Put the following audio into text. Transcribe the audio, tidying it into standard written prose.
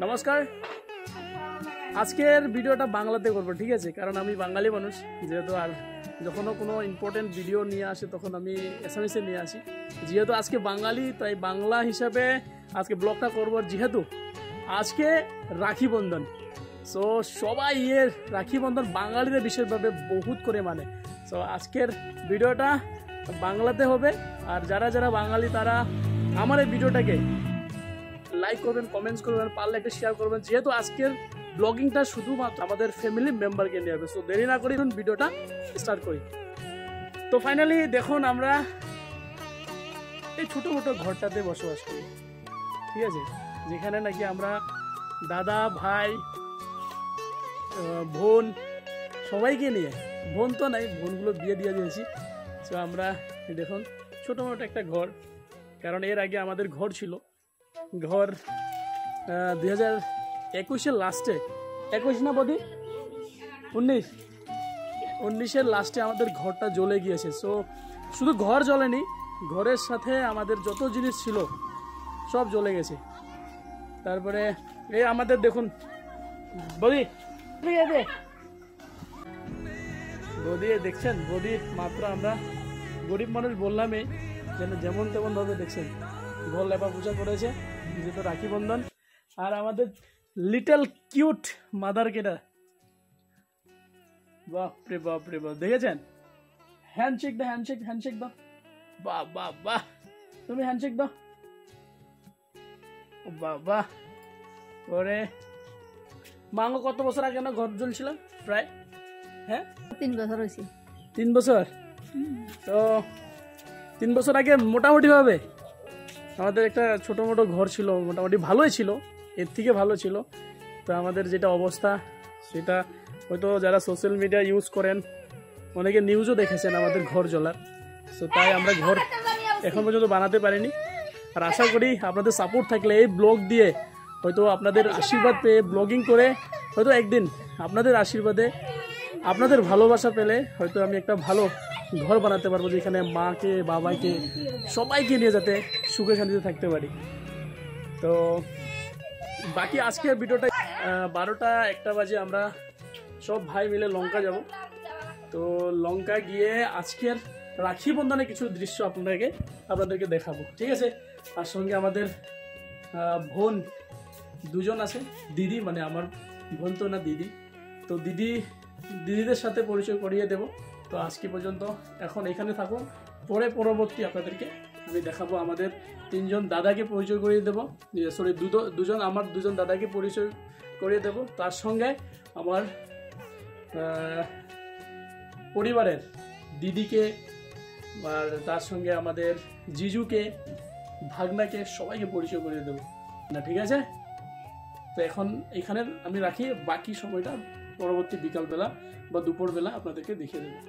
নমস্কার। আজকের ভিডিওটা বাংলাতে করব, ঠিক আছে? কারণ আমি বাঙালি মানুষ, যেহেতু আর যখনও কোনো ইম্পর্টেন্ট ভিডিও নিয়ে আসে তখন আমি এসএমএসে নিয়ে আসি। যেহেতু আজকে বাঙালি, তাই বাংলা হিসাবে আজকে ব্লগটা করব। যেহেতু আজকে রাখি বন্ধন, সো সবাই রাখি বন্ধন বাঙালিরা বিশেষভাবে বহুত করে মানে। সো আজকের ভিডিওটা বাংলাতে হবে, আর যারা যারা বাঙালি তারা আমার এই ভিডিওটাকে লাইক করবেন, কমেন্টস করবেন, পারলে একটা শেয়ার করবেন। যেহেতু আজকের ব্লগিংটা শুধুমাত্র আমাদের ফ্যামিলি মেম্বারকে নিয়ে হবে, সো দেরি না করি ভিডিওটা স্টার্ট করি। তো ফাইনালি দেখুন, আমরা এই ছোটো মোটো ঘরটাতে বসবাস করি, ঠিক আছে? যেখানে নাকি আমরা দাদা, ভাই, বোন সবাইকে নিয়ে, বোন তো নাই, বোনগুলো বিয়ে দিয়ে দিয়েছি। সো আমরা দেখুন ছোটো মোটো একটা ঘর, কারণ এর আগে আমাদের ঘর ছিল, ঘর 2021-এর লাস্টে, 21 না বদি 19-এর লাস্টে আমাদের ঘরটা জ্বলে গিয়েছে। সো শুধু ঘর জ্বলেনি, ঘরের সাথে আমাদের যত জিনিস ছিল সব জ্বলে গেছে। তারপরে এই আমাদের দেখুন বদি, বদি দেখছেন, বদি মাত্র আমরা গরিব মানুষ বললামই যেন যেমন তেমন ভাবে দেখছেন ঘর লেপা পূজা করেছে, যেহেতু রাখি বন্ধন। আর আমাদের লিটল কিউট মাদার কেটা, বাপরে বাপরে বাপ, দেখেছেন? হ্যান্ডশেক দাও, হ্যান্ডশেক, হ্যান্ডশেক দাও, বাহ বাহ বাহ, তুমি হ্যান্ডশেক দাও, বাহ বাহ। পরে মাঙ্গ কত বছর আগে না ঘর জ্বলছিল প্রায়? হ্যাঁ 3 বছর হয়েছে। 3 বছর। তো 3 বছর আগে মোটামুটি ভাবে আমাদের একটা ছোটো মোটো ঘর ছিল, মোটামুটি ভালোই ছিল, এর থেকে ভালো ছিল। তো আমাদের যেটা অবস্থা সেটা হয়তো যারা সোশ্যাল মিডিয়া ইউজ করেন অনেকে নিউজও দেখেছেন আমাদের ঘর জ্বলার। সো তাই আমরা ঘর এখন পর্যন্ত বানাতে পারিনি। আর আশা করি আপনাদের সাপোর্ট থাকলে এই ব্লগ দিয়ে, হয়তো আপনাদের আশীর্বাদ পেয়ে, ব্লগিং করে হয়তো একদিন আপনাদের আশীর্বাদে, আপনাদের ভালোবাসা পেলে হয়তো আমি একটা ভালো ঘর বানাতে পারবো, যেখানে মাকে, বাবাকে, সবাইকে নিয়ে যাতে সুখে শান্তিতে থাকতে পারি। তো বাকি আজকের ভিডিওটা 12টা-1টা বাজে আমরা সব ভাই মিলে লঙ্কা যাব। তো লঙ্কা গিয়ে আজকের রাখি বন্ধনে কিছু দৃশ্য আপনাদেরকে দেখাবো, ঠিক আছে? আর সঙ্গে আমাদের বোন দুজন আছে, দিদি মানে আমার বোন তো না, দিদি। তো দিদিদের সাথে পরিচয় করিয়ে দেব। তো আজকে পর্যন্ত এখন এখানে থাকুন, পরে পরবর্তী আপনাদেরকে আমি দেখাবো আমাদের 3জন দাদাকে পরিচয় করিয়ে দেবো, সরি আমার দুজন দাদাকে পরিচয় করিয়ে দেব। তার সঙ্গে আমার পরিবারের দিদিকে, আর তার সঙ্গে আমাদের জিজুকে, ভাগনাকে, সবাইকে পরিচয় করিয়ে দেবো না, ঠিক আছে? তো এখন এখানে আমি রাখি, বাকি সময়টা পরবর্তী বিকালবেলা বা দুপুরবেলা আপনাদেরকে দেখিয়ে দেবো।